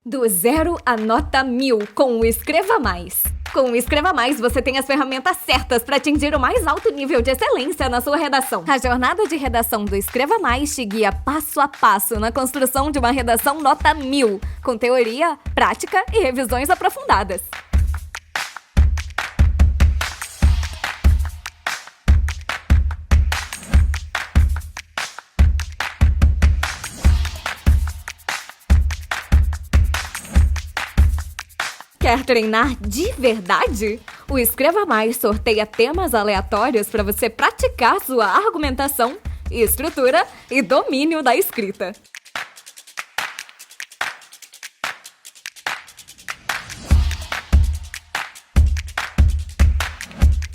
Do zero à nota 1000 com o Escreva Mais. Com o Escreva Mais, você tem as ferramentas certas para atingir o mais alto nível de excelência na sua redação. A jornada de redação do Escreva Mais te guia passo a passo na construção de uma redação nota 1000, com teoria, prática e revisões aprofundadas. Quer treinar de verdade? O Escreva Mais sorteia temas aleatórios para você praticar sua argumentação, estrutura e domínio da escrita.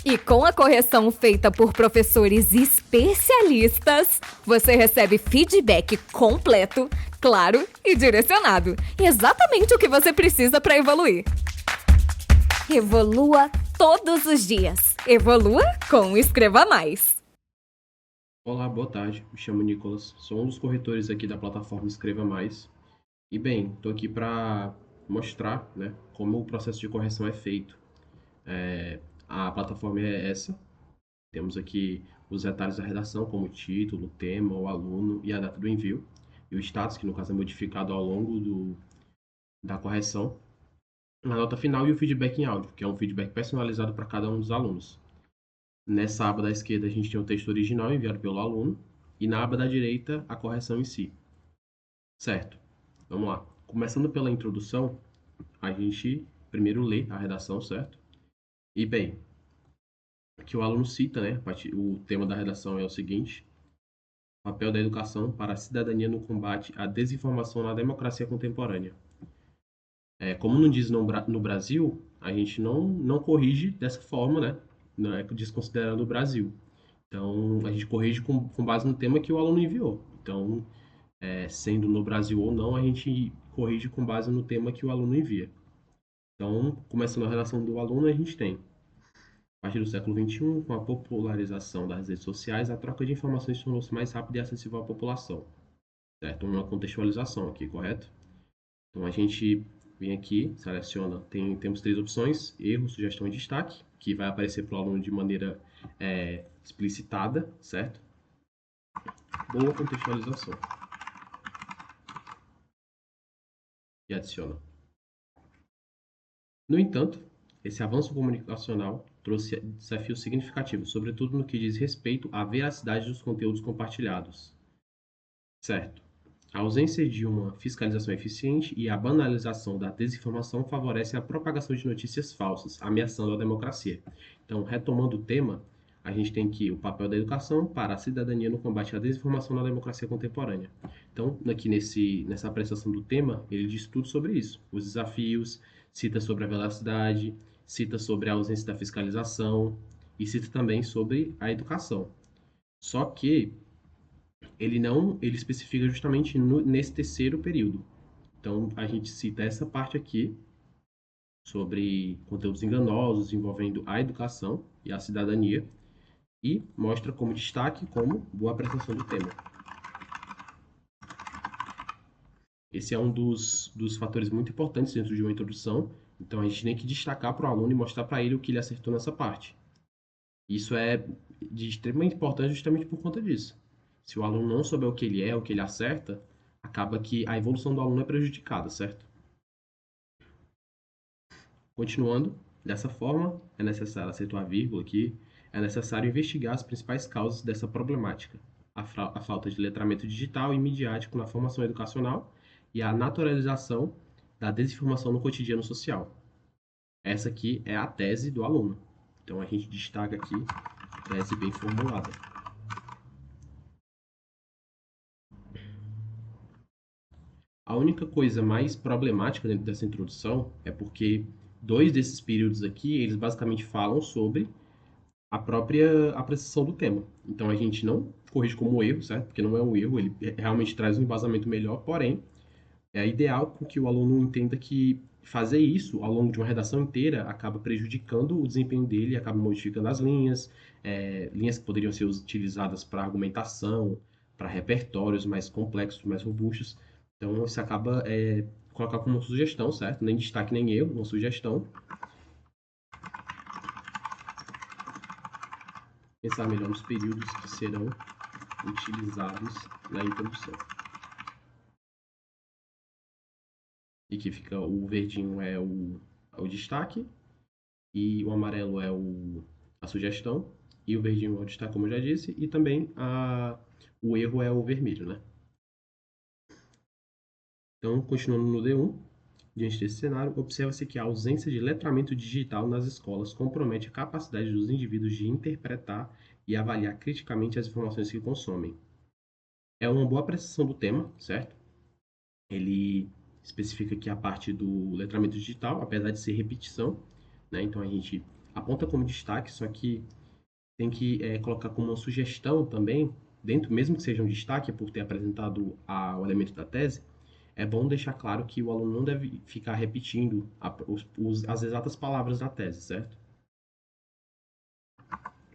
E com a correção feita por professores especialistas, você recebe feedback completo, claro e direcionado. Exatamente o que você precisa para evoluir. Evolua todos os dias. Evolua com o Escreva Mais. Olá, boa tarde. Me chamo Nicolas. Sou um dos corretores aqui da plataforma Escreva Mais. E bem, estou aqui para mostrar, como o processo de correção é feito. A plataforma é essa. Temos aqui os detalhes da redação, como o título, o tema, o aluno e a data do envio. E o status, que no caso é modificado ao longo da correção. A nota final e o feedback em áudio, que é um feedback personalizado para cada um dos alunos. Nessa aba da esquerda a gente tem o texto original enviado pelo aluno e na aba da direita a correção em si. Certo, vamos lá. Começando pela introdução, a gente primeiro lê a redação, certo? E bem, aqui o aluno cita, o tema da redação é o seguinte: papel da educação para a cidadania no combate à desinformação na democracia contemporânea. Como não diz no Brasil, a gente não corrige dessa forma, desconsiderando o Brasil. Então, a gente corrige com base no tema que o aluno enviou. Então, sendo no Brasil ou não, a gente corrige com base no tema que o aluno envia. Então, começando a relação do aluno, a gente tem, a partir do século XXI, com a popularização das redes sociais, a troca de informações tornou-se mais rápida e acessível à população. Certo? Uma contextualização aqui, correto? Então, a gente vem aqui, seleciona, temos três opções: erro, sugestão e destaque, que vai aparecer para o aluno de maneira explicitada, certo? Boa contextualização. E adiciona. No entanto, esse avanço comunicacional trouxe desafios significativos, sobretudo no que diz respeito à veracidade dos conteúdos compartilhados. Certo. A ausência de uma fiscalização eficiente e a banalização da desinformação favorecem a propagação de notícias falsas, ameaçando a democracia. Então, retomando o tema, a gente tem aqui o papel da educação para a cidadania no combate à desinformação na democracia contemporânea. Então, aqui nessa apresentação do tema, ele diz tudo sobre isso. Os desafios, cita sobre a veracidade, cita sobre a ausência da fiscalização e cita também sobre a educação. Só que ele especifica justamente nesse terceiro período. Então, a gente cita essa parte aqui sobre conteúdos enganosos envolvendo a educação e a cidadania e mostra como destaque como boa apresentação do tema. Esse é um dos fatores muito importantes dentro de uma introdução, então a gente tem que destacar para o aluno e mostrar para ele o que ele acertou nessa parte. Isso é de extrema importância justamente por conta disso. Se o aluno não souber o que ele é, o que ele acerta, acaba que a evolução do aluno é prejudicada, certo? Continuando, dessa forma, é necessário acertar a vírgula aqui, é necessário investigar as principais causas dessa problemática: a falta de letramento digital e midiático na formação educacional e a naturalização da desinformação no cotidiano social. Essa aqui é a tese do aluno. Então a gente destaca aqui, tese bem formulada. A única coisa mais problemática dentro dessa introdução é porque dois desses períodos aqui, eles basicamente falam sobre a própria apreciação do tema. Então a gente não corrige como erro, certo? Porque não é um erro, ele realmente traz um embasamento melhor, porém, é ideal que o aluno entenda que fazer isso ao longo de uma redação inteira acaba prejudicando o desempenho dele, acaba modificando as linhas, linhas que poderiam ser utilizadas para argumentação, para repertórios mais complexos, mais robustos. Então, isso acaba colocar como sugestão, certo? Nem destaque nem erro, uma sugestão. Pensar melhor nos períodos que serão utilizados na introdução. E que fica o verdinho é o destaque, e o amarelo é a sugestão, e o verdinho é o destaque, como eu já disse, e também o erro é o vermelho, né? Então, continuando no D1, diante desse cenário, observa-se que a ausência de letramento digital nas escolas compromete a capacidade dos indivíduos de interpretar e avaliar criticamente as informações que consomem. É uma boa apreciação do tema, certo? Ele especifica que a parte do letramento digital, apesar de ser repetição, né? Então a gente aponta como destaque, só que tem que colocar como uma sugestão também, dentro, mesmo que seja um destaque por ter apresentado o elemento da tese, é bom deixar claro que o aluno não deve ficar repetindo as exatas palavras da tese, certo?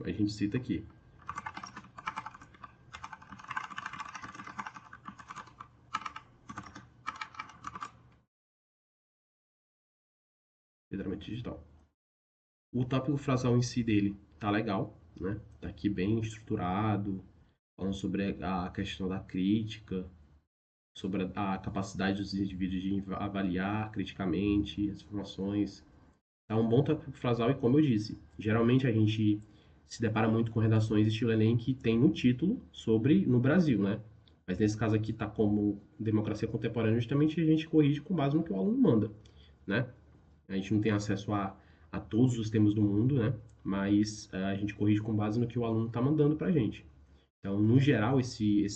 A gente cita aqui. Letramento digital. O tópico frasal em si dele tá legal, né? Tá aqui bem estruturado, falando sobre a questão da crítica, sobre a capacidade dos indivíduos de avaliar criticamente as informações. É um bom tópico frasal e, como eu disse, geralmente a gente se depara muito com redações estilo Enem que tem um título sobre no Brasil, né? Mas nesse caso aqui tá como democracia contemporânea, justamente a gente corrige com base no que o aluno manda, né? A gente não tem acesso a todos os temas do mundo, né? Mas a gente corrige com base no que o aluno está mandando para a gente. Então, no geral, esse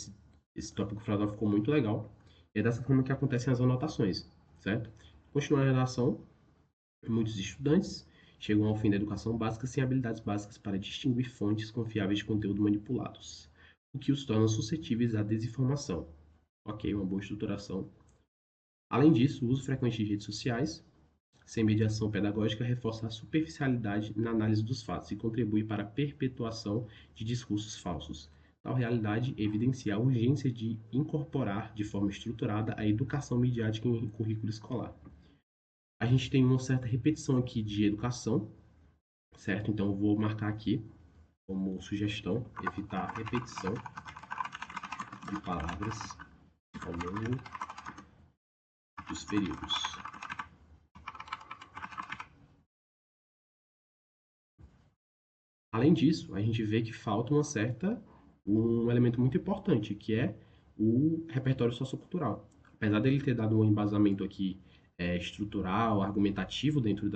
tópico frasal ficou muito legal. E é dessa forma que acontecem as anotações, certo? Continuando a redação, muitos estudantes chegam ao fim da educação básica sem habilidades básicas para distinguir fontes confiáveis de conteúdo manipulados, o que os torna suscetíveis à desinformação. Ok, uma boa estruturação. Além disso, o uso frequente de redes sociais, sem mediação pedagógica, reforça a superficialidade na análise dos fatos e contribui para a perpetuação de discursos falsos. Tal realidade evidencia a urgência de incorporar de forma estruturada a educação midiática em currículo escolar. A gente tem uma certa repetição aqui de educação, certo? Então eu vou marcar aqui como sugestão evitar repetição de palavras ao longo dos períodos. Além disso, a gente vê que falta um elemento muito importante, que é o repertório sociocultural. Apesar dele ter dado um embasamento aqui estrutural, argumentativo dentro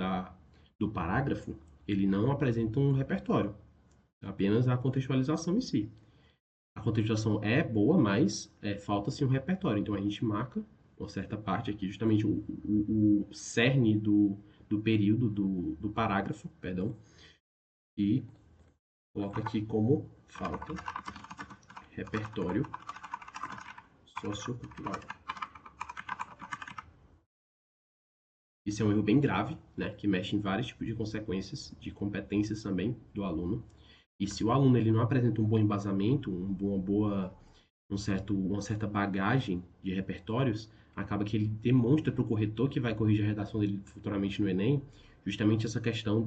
do parágrafo, ele não apresenta um repertório, apenas a contextualização em si. A contextualização é boa, mas falta-se um repertório. Então a gente marca uma certa parte aqui, justamente o cerne do período, do parágrafo, perdão, e coloca aqui como falta repertório sociocultural. Isso é um erro bem grave, né, que mexe em vários tipos de consequências, de competências também do aluno. E se o aluno ele não apresenta um bom embasamento, uma certa bagagem de repertórios, acaba que ele demonstra para o corretor que vai corrigir a redação dele futuramente no Enem, justamente essa questão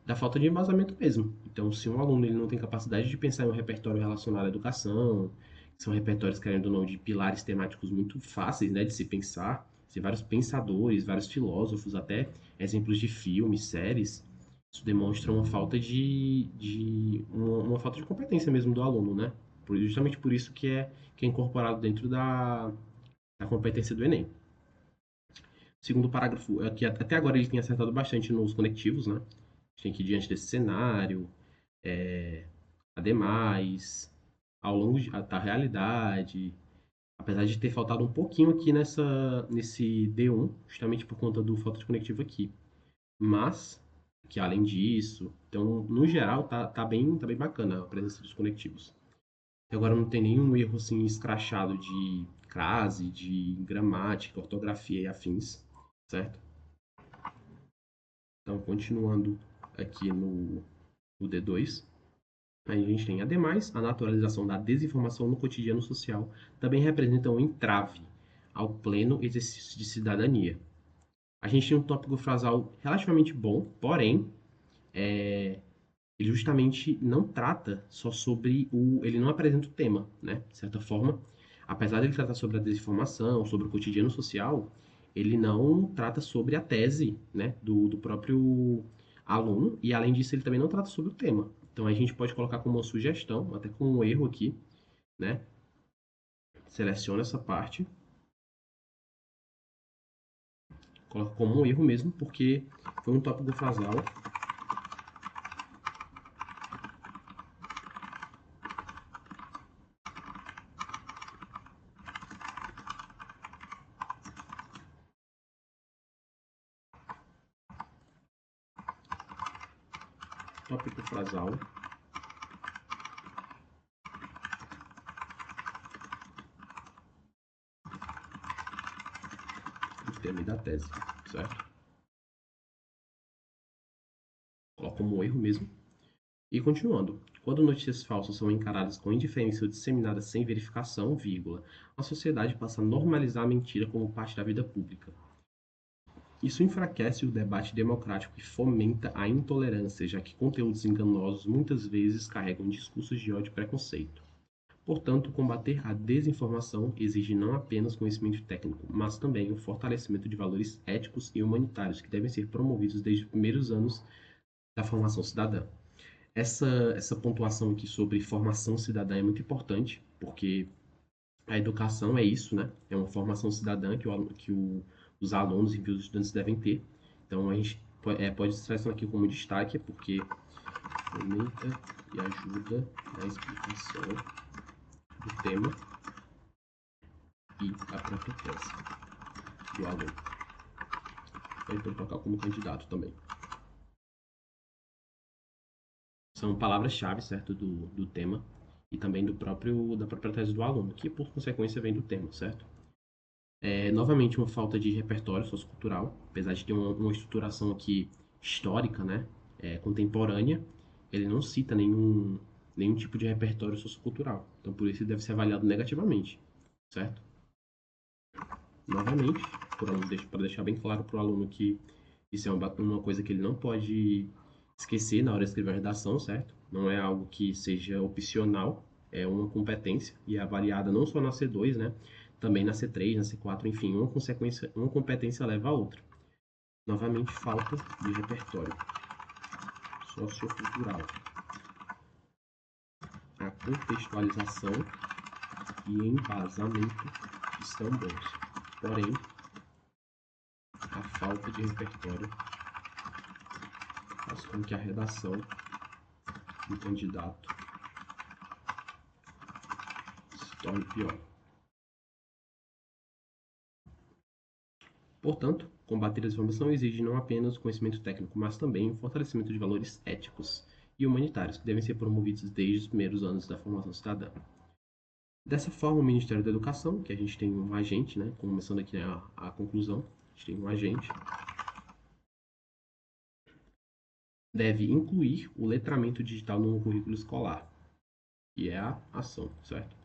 da falta de embasamento mesmo. Então, se um aluno ele não tem capacidade de pensar em um repertório relacionado à educação, são repertórios, querendo ou não, de pilares temáticos muito fáceis, né, de se pensar, tem vários pensadores, vários filósofos, até exemplos de filmes, séries, isso demonstra uma falta uma falta de competência mesmo do aluno, né? Justamente por isso que é incorporado dentro da competência do Enem. Segundo parágrafo, é que até agora ele tem acertado bastante nos conectivos, né? A gente tem que, diante desse cenário, ademais, ao longo da realidade, apesar de ter faltado um pouquinho aqui nesse D1, justamente por conta do falta de conectivo aqui. Mas, que além disso, então, no geral, tá bem bacana a presença dos conectivos. Agora não tem nenhum erro assim escrachado de crase, de gramática, ortografia e afins, certo? Então, continuando aqui no D2, aí a gente tem, ademais, a naturalização da desinformação no cotidiano social também representa um entrave ao pleno exercício de cidadania. A gente tem um tópico frasal relativamente bom, porém, ele justamente não trata só sobre o... Ele não apresenta o tema, né? De certa forma, apesar de ele tratar sobre a desinformação, sobre o cotidiano social, ele não trata sobre a tese, né, do próprio aluno, e além disso, ele também não trata sobre o tema. Então, a gente pode colocar como uma sugestão, até como um erro aqui, né? Seleciona essa parte, coloca como um erro mesmo, porque foi um tópico frasal. Tópico frasal. Do tema e da tese, certo? Coloca como um erro mesmo. E continuando. Quando notícias falsas são encaradas com indiferença ou disseminadas sem verificação, vírgula, a sociedade passa a normalizar a mentira como parte da vida pública. Isso enfraquece o debate democrático e fomenta a intolerância, já que conteúdos enganosos muitas vezes carregam discursos de ódio e preconceito. Portanto, combater a desinformação exige não apenas conhecimento técnico, mas também o fortalecimento de valores éticos e humanitários que devem ser promovidos desde os primeiros anos da formação cidadã. Essa pontuação aqui sobre formação cidadã é muito importante, porque a educação é isso, né? É uma formação cidadã os alunos e os estudantes devem ter. Então, a gente pode citar isso aqui como destaque, porque fomenta e ajuda na explicação do tema e a própria tese do aluno. Pode colocar como candidato também. São palavras-chave, certo, do tema e também da própria tese do aluno, que por consequência vem do tema, certo? Novamente, uma falta de repertório sociocultural, apesar de ter uma estruturação aqui histórica, né, contemporânea, ele não cita nenhum tipo de repertório sociocultural. Então, por isso, ele deve ser avaliado negativamente, certo? Novamente, para deixar bem claro para o aluno que isso é uma coisa que ele não pode esquecer na hora de escrever a redação, certo? Não é algo que seja opcional, é uma competência e é avaliada não só na C2, né? Também na C3, na C4, enfim, uma competência leva a outra. Novamente, falta de repertório sociocultural. A contextualização e embasamento estão bons, porém, a falta de repertório faz com que a redação do candidato se torne pior. Portanto, combater a desinformação exige não apenas conhecimento técnico, mas também o fortalecimento de valores éticos e humanitários que devem ser promovidos desde os primeiros anos da formação cidadã. Dessa forma, o Ministério da Educação, que a gente tem um agente, né, começando aqui a conclusão, a gente tem um agente, deve incluir o letramento digital no currículo escolar, que é a ação, certo?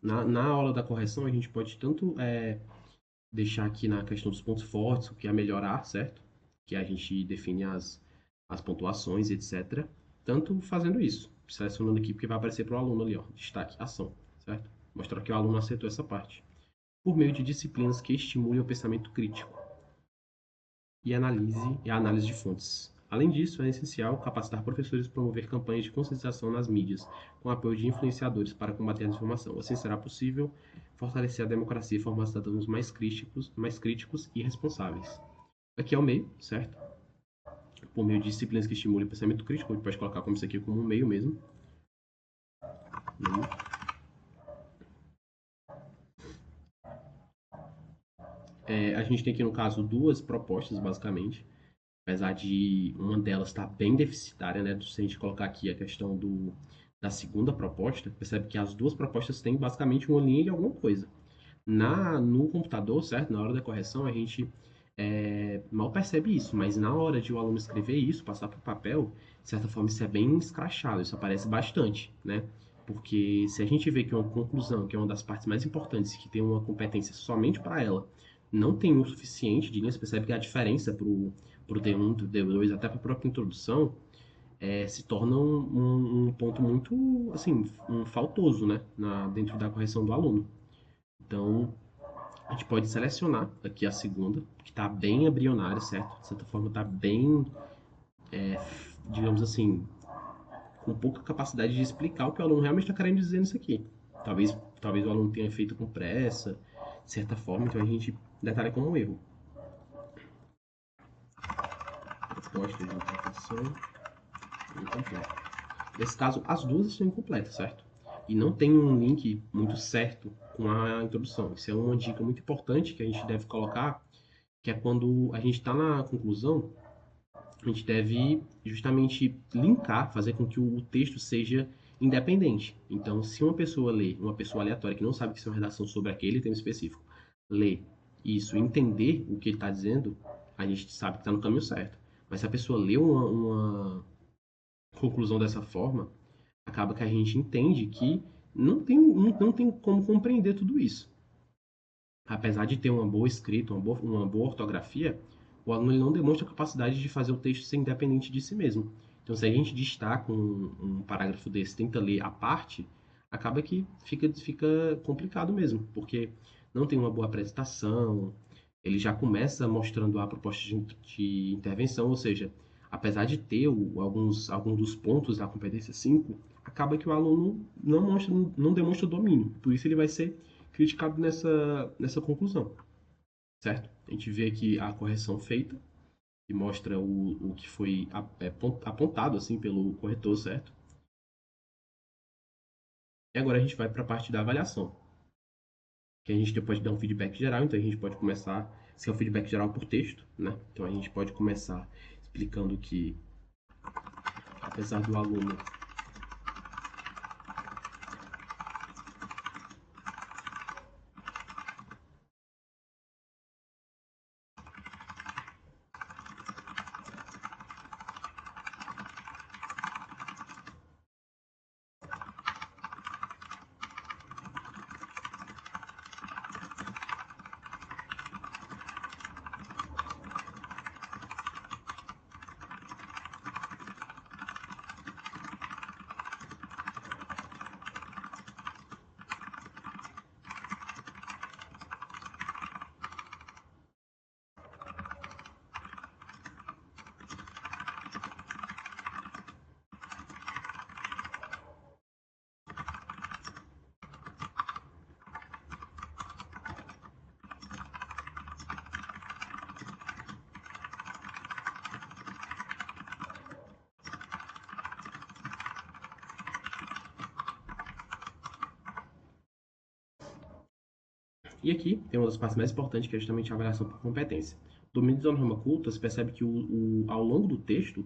Na aula da correção, a gente pode tanto deixar aqui na questão dos pontos fortes, o que é melhorar, certo? Que a gente define as pontuações, etc. Tanto fazendo isso, selecionando aqui, porque vai aparecer para o aluno ali, ó, destaque, ação, certo? Mostrar que o aluno acertou essa parte. Por meio de disciplinas que estimulem o pensamento crítico e a análise de fontes. Além disso, é essencial capacitar professores a promover campanhas de conscientização nas mídias, com apoio de influenciadores para combater a desinformação. Assim será possível fortalecer a democracia e formar cidadãos mais críticos e responsáveis. Aqui é o meio, certo? Por meio de disciplinas que estimulem o pensamento crítico, a gente pode colocar como isso aqui como um meio mesmo. Meio. A gente tem aqui, no caso, duas propostas, basicamente. Apesar de uma delas estar bem deficitária, né? Se a gente colocar aqui a questão da segunda proposta, percebe que as duas propostas têm basicamente uma linha de alguma coisa. No computador, certo? Na hora da correção, a gente mal percebe isso, mas na hora de o aluno escrever isso, passar para o papel, de certa forma isso é bem escrachado, isso aparece bastante, né? Porque se a gente vê que uma conclusão, que é uma das partes mais importantes, que tem uma competência somente para ela, não tem o suficiente de linha, você percebe que a diferença para o D1, do D2, até para a própria introdução, se torna um ponto muito, assim, faltoso, né, dentro da correção do aluno. Então, a gente pode selecionar aqui a segunda, que está bem embrionária, certo? De certa forma, está bem, digamos assim, com pouca capacidade de explicar o que o aluno realmente está querendo dizer nisso aqui. Talvez o aluno tenha feito com pressa, de certa forma, então a gente detalha como um erro. Proposta de interpretação incompleta. Nesse caso, as duas estão incompletas, certo? E não tem um link muito certo com a introdução. Isso é uma dica muito importante que a gente deve colocar, que é quando a gente está na conclusão, a gente deve justamente linkar, fazer com que o texto seja independente. Então, se uma pessoa lê, uma pessoa aleatória que não sabe que isso é uma redação sobre aquele tema específico, lê isso, entender o que ele está dizendo, a gente sabe que está no caminho certo. Mas se a pessoa lê uma conclusão dessa forma, acaba que a gente entende que não tem como compreender tudo isso. Apesar de ter uma boa escrita, uma boa ortografia, o aluno ele não demonstra a capacidade de fazer o texto ser independente de si mesmo. Então, se a gente destaca um parágrafo desse, tenta ler a parte, acaba que fica complicado mesmo, porque não tem uma boa apresentação, ele já começa mostrando a proposta de intervenção, ou seja, apesar de ter alguns dos pontos da competência 5, acaba que o aluno não demonstra domínio, por isso ele vai ser criticado nessa conclusão, certo? A gente vê aqui a correção feita, que mostra o que foi apontado assim pelo corretor, certo? E agora a gente vai para a parte da avaliação, que a gente depois dá um feedback geral, então a gente pode começar, se é o feedback geral por texto, né? Então a gente pode começar explicando que, apesar do aluno E aqui tem uma das partes mais importantes, que é justamente a avaliação por competência. Domínio da norma culta, se percebe que ao longo do texto,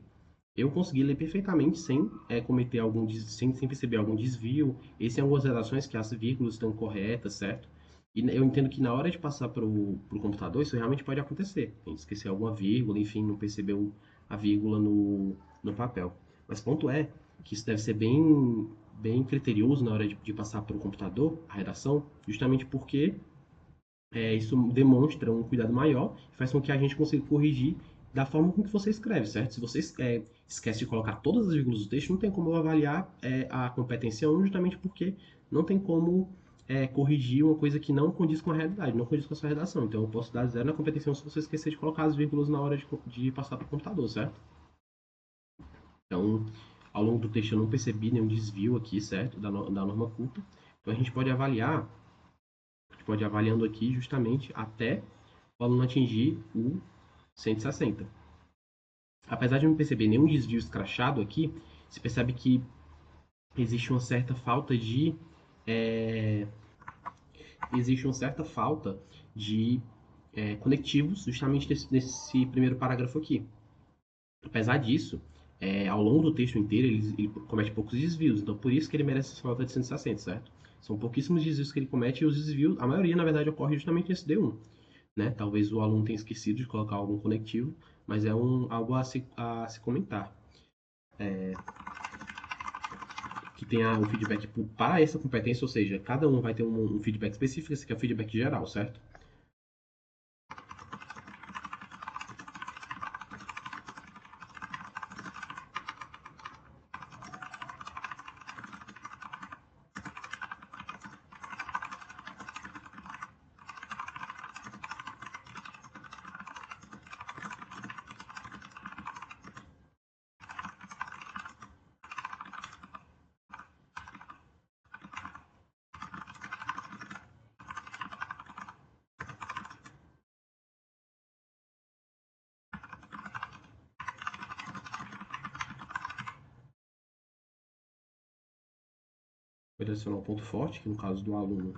eu consegui ler perfeitamente sem cometer sem perceber algum desvio. Esse é algumas redações que as vírgulas estão corretas, certo? E eu entendo que na hora de passar para o computador, isso realmente pode acontecer. A gente esquecer alguma vírgula, enfim, não percebeu a vírgula no papel. Mas o ponto é que isso deve ser bem criterioso na hora de passar para o computador, a redação, justamente porque isso demonstra um cuidado maior e faz com que a gente consiga corrigir da forma com que você escreve, certo? Se você esquece de colocar todas as vírgulas do texto, não tem como eu avaliar a competência 1, justamente porque não tem como corrigir uma coisa que não condiz com a realidade, não condiz com a sua redação. Então eu posso dar 0 na competência 1 se você esquecer de colocar as vírgulas na hora de passar para o computador, certo? Então, ao longo do texto eu não percebi nenhum desvio aqui, certo? Da norma culta. Então a gente pode avaliando aqui justamente até o aluno atingir o 160. Apesar de não perceber nenhum desvio escrachado aqui, se percebe que existe uma certa falta é, de conectivos justamente nesse primeiro parágrafo aqui. Apesar disso, ao longo do texto inteiro ele comete poucos desvios, então por isso que ele merece essa nota de 160, certo? São pouquíssimos desvios que ele comete e os desvios, a maioria na verdade ocorre justamente nesse D1. Né? Talvez o aluno tenha esquecido de colocar algum conectivo, mas algo a se comentar. que tenha o feedback para essa competência, ou seja, cada um vai ter um feedback específico, esse aqui é o feedback geral, certo? Vou adicionar um ponto forte, que no caso do aluno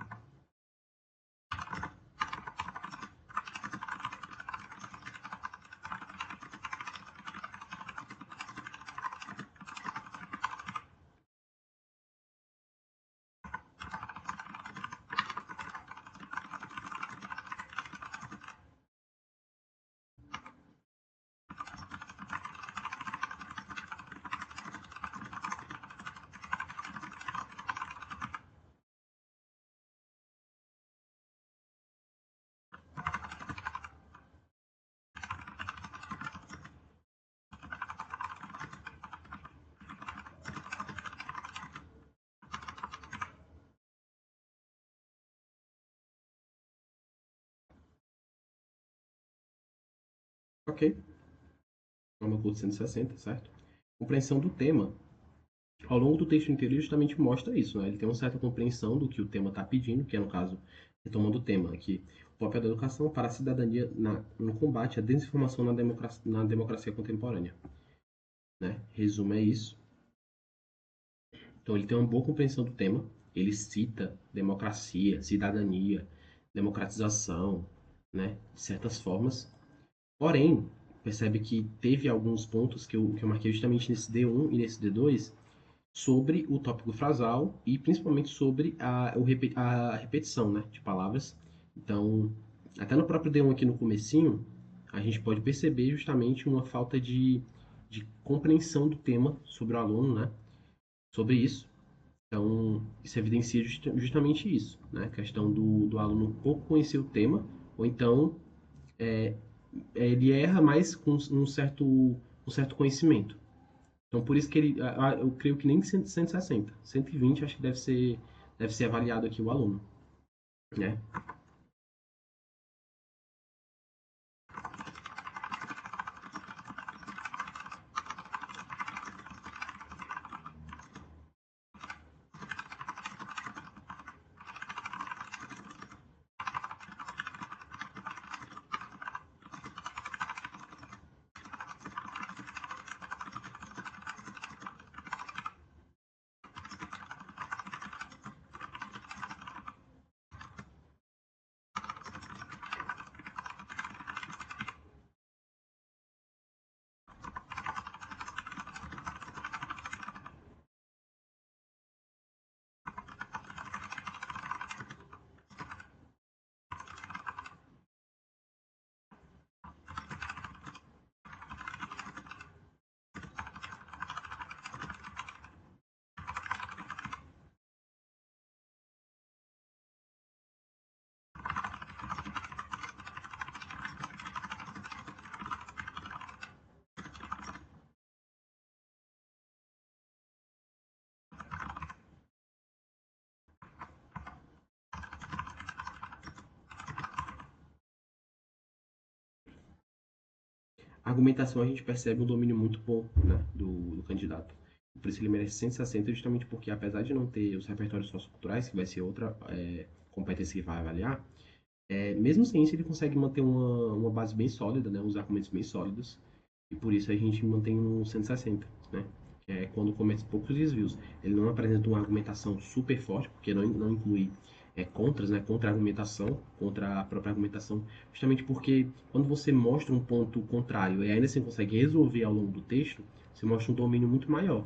ok, norma curso 160, certo? Compreensão do tema. Ao longo do texto inteiro, ele justamente mostra isso, né? Ele tem uma certa compreensão do que o tema está pedindo, que é, no caso, retomando o tema aqui, o papel da educação para a cidadania no combate à desinformação na democracia contemporânea. Né? Resumo é isso. Então, ele tem uma boa compreensão do tema, ele cita democracia, cidadania, democratização, né? De certas formas. Porém, percebe que teve alguns pontos que eu marquei justamente nesse D1 e nesse D2 sobre o tópico frasal e principalmente sobre a repetição, né, de palavras. Então, até no próprio D1 aqui no comecinho, a gente pode perceber justamente uma falta de compreensão do tema sobre o aluno, né, sobre isso. Então, isso evidencia justamente isso, né, a questão do aluno pouco conhecer o tema, ou então ele erra mais com um certo conhecimento. Então, por isso que eu creio que nem 160, 120 acho que deve ser avaliado aqui o aluno, né? A argumentação a gente percebe um domínio muito bom, né, do candidato. Por isso ele merece 160, justamente porque apesar de não ter os repertórios socioculturais, que vai ser outra competência que vai avaliar, mesmo sem isso ele consegue manter uma base bem sólida, né, uns argumentos bem sólidos, e por isso a gente mantém um 160, né? Que é quando comete poucos desvios. Ele não apresenta uma argumentação super forte, porque não inclui contras, né? Contra-argumentação, contra a própria argumentação, justamente porque quando você mostra um ponto contrário e ainda assim consegue resolver ao longo do texto, você mostra um domínio muito maior.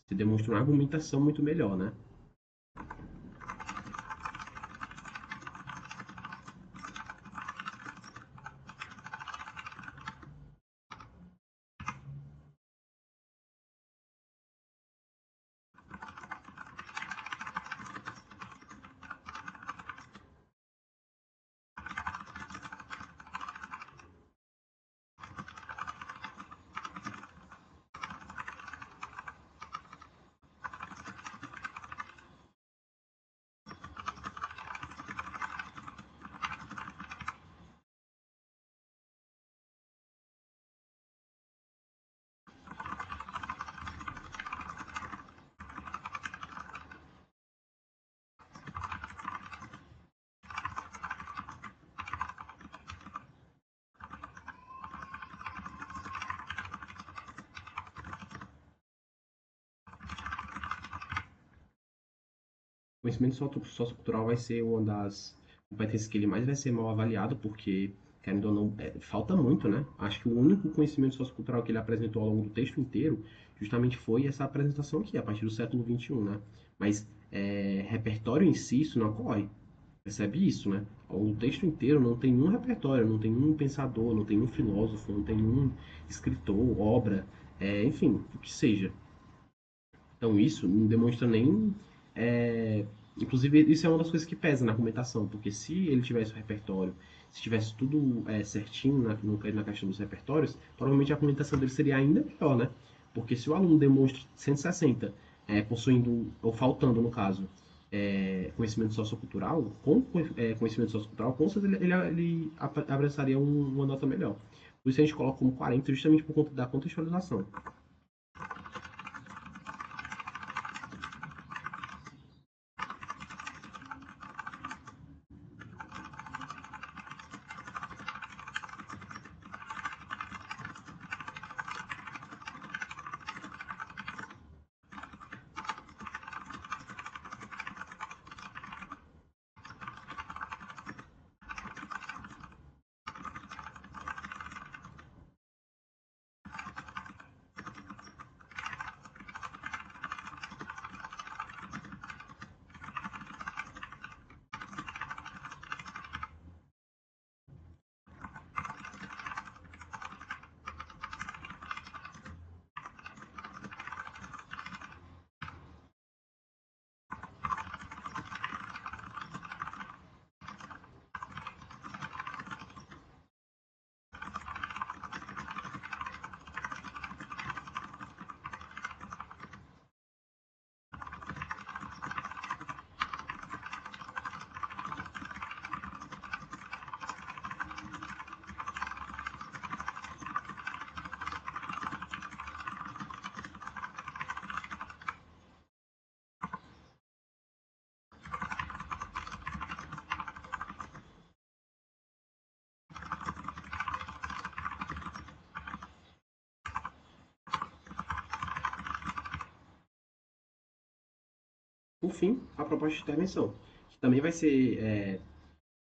Você demonstra uma argumentação muito melhor, né? conhecimento sociocultural vai ser uma das competências que ele mais vai ser mal avaliado, porque, querendo ou não, falta muito, né? Acho que o único conhecimento sociocultural que ele apresentou ao longo do texto inteiro justamente foi essa apresentação aqui, a partir do século XXI, né? Mas repertório em si, isso não ocorre. Percebe isso, né? Ao longo do texto inteiro não tem um repertório, não tem um pensador, não tem um filósofo, não tem um escritor, obra, enfim, o que seja. Então isso não demonstra nem. é, Inclusive, isso é uma das coisas que pesa na argumentação, porque se ele tivesse o repertório, se tivesse tudo certinho na questão dos repertórios, provavelmente a argumentação dele seria ainda melhor, né? Porque se o aluno demonstra 160, possuindo, ou faltando, no caso, conhecimento sociocultural, conhecimento sociocultural, com certeza ele abraçaria uma nota melhor. Por isso a gente coloca como 40, justamente por conta da contextualização. Por fim, a proposta de intervenção, que também vai ser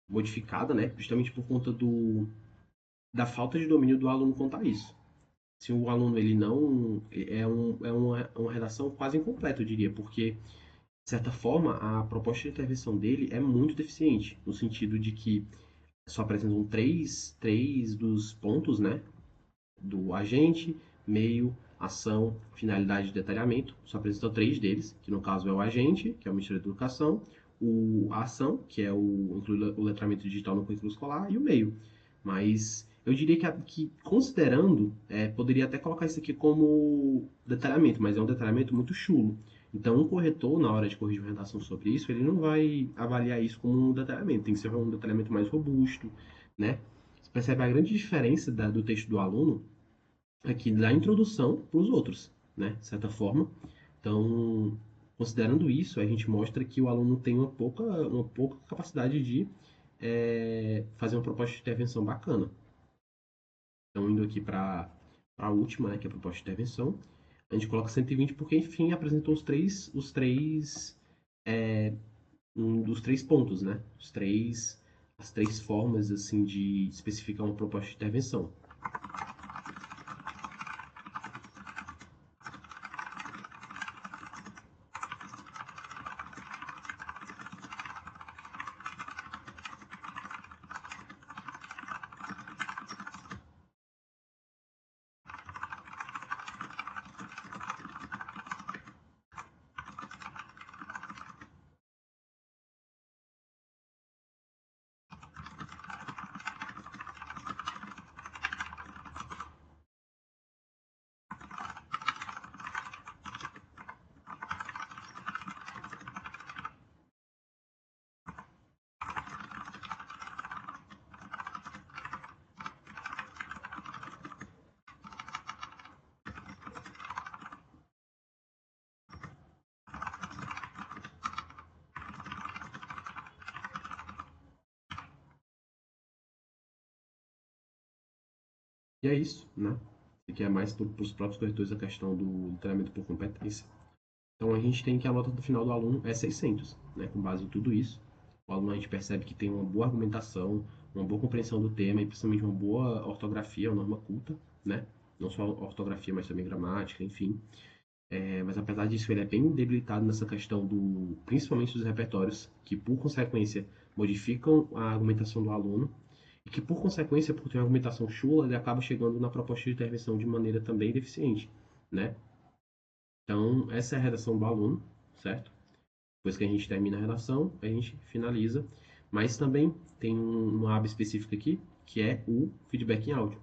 modificada, né, justamente por conta da falta de domínio do aluno quanto a isso. Se o aluno ele não uma redação quase incompleta, eu diria, porque de certa forma a proposta de intervenção dele é muito deficiente, no sentido de que só apresentam três dos pontos, né, do agente, meio, ação, finalidade e detalhamento. Só apresentam três deles, que no caso é o agente, que é o Ministério da Educação, a ação, que é inclui o letramento digital no currículo escolar, e o meio. Mas eu diria que considerando, poderia até colocar isso aqui como detalhamento, mas é um detalhamento muito chulo. Então, um corretor, na hora de corrigir uma redação sobre isso, ele não vai avaliar isso como um detalhamento, tem que ser um detalhamento mais robusto, né? Você percebe a grande diferença do texto do aluno aqui da introdução para os outros, né? De certa forma. Então, considerando isso, a gente mostra que o aluno tem uma pouca capacidade de fazer uma proposta de intervenção bacana. Então, indo aqui para a última, né, que é a proposta de intervenção, a gente coloca 120 porque, enfim, apresentou um dos três pontos, né? As três formas, assim, de especificar uma proposta de intervenção. E é isso, né? Isso aqui é mais para os próprios corretores a questão do treinamento por competência. Então a gente tem que a nota do final do aluno é 600, né? Com base em tudo isso, o aluno a gente percebe que tem uma boa argumentação, uma boa compreensão do tema e principalmente uma boa ortografia, uma norma culta, né? Não só ortografia, mas também gramática, enfim. Mas apesar disso, ele é bem debilitado nessa questão do, principalmente dos repertórios, que por consequência modificam a argumentação do aluno e que por consequência, por ter uma argumentação chula, ele acaba chegando na proposta de intervenção de maneira também deficiente, né? Então, essa é a redação do aluno, certo? Depois que a gente termina a redação, a gente finaliza, mas também tem uma aba específica aqui, que é o feedback em áudio,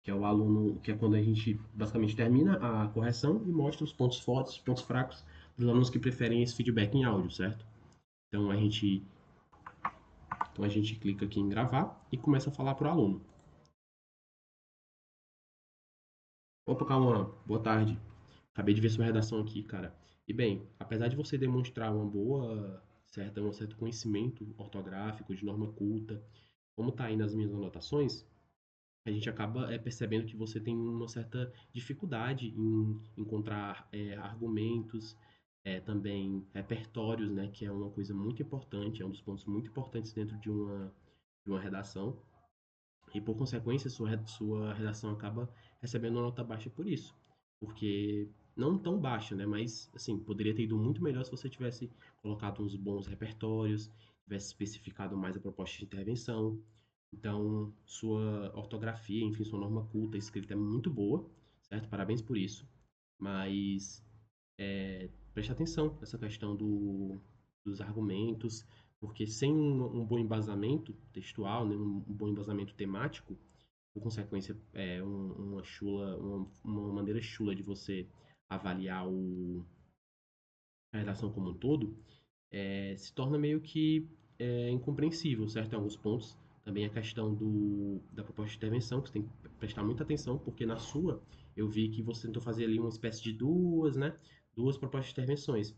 que é o aluno, que é quando a gente basicamente termina a correção e mostra os pontos fortes, os pontos fracos dos alunos que preferem esse feedback em áudio, certo? Então a gente clica aqui em gravar e começa a falar para o aluno. Opa, calma, boa tarde. Acabei de ver sua redação aqui, cara. E bem, apesar de você demonstrar um certo conhecimento ortográfico, de norma culta, como está aí nas minhas anotações, a gente acaba percebendo que você tem uma certa dificuldade em encontrar argumentos, também repertórios, né, que é uma coisa muito importante, é um dos pontos muito importantes dentro de uma redação. E por consequência, sua redação acaba recebendo uma nota baixa por isso. Porque não tão baixa, né? Mas assim, poderia ter ido muito melhor se você tivesse colocado uns bons repertórios, tivesse especificado mais a proposta de intervenção. Então, sua ortografia, enfim, sua norma culta, escrita é muito boa, certo? Parabéns por isso. Mas preste atenção nessa questão dos argumentos, porque sem um bom embasamento textual, né, um bom embasamento temático, por consequência, uma maneira chula de você avaliar a redação como um todo, se torna meio que incompreensível, certo? Em alguns pontos. Também a questão da proposta de intervenção, que você tem que prestar muita atenção, porque na sua eu vi que você tentou fazer ali uma espécie de duas, né? Duas propostas de intervenções.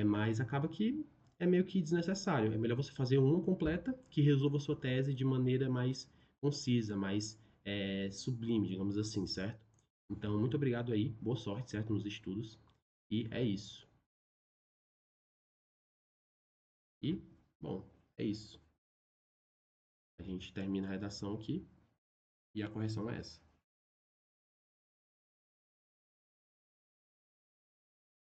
Mas acaba que é meio que desnecessário. É melhor você fazer uma completa que resolva a sua tese de maneira mais concisa, mais sublime, digamos assim, certo? Então, muito obrigado aí, boa sorte, certo, nos estudos. E é isso. E, bom, é isso. A gente termina a redação aqui e a correção é essa.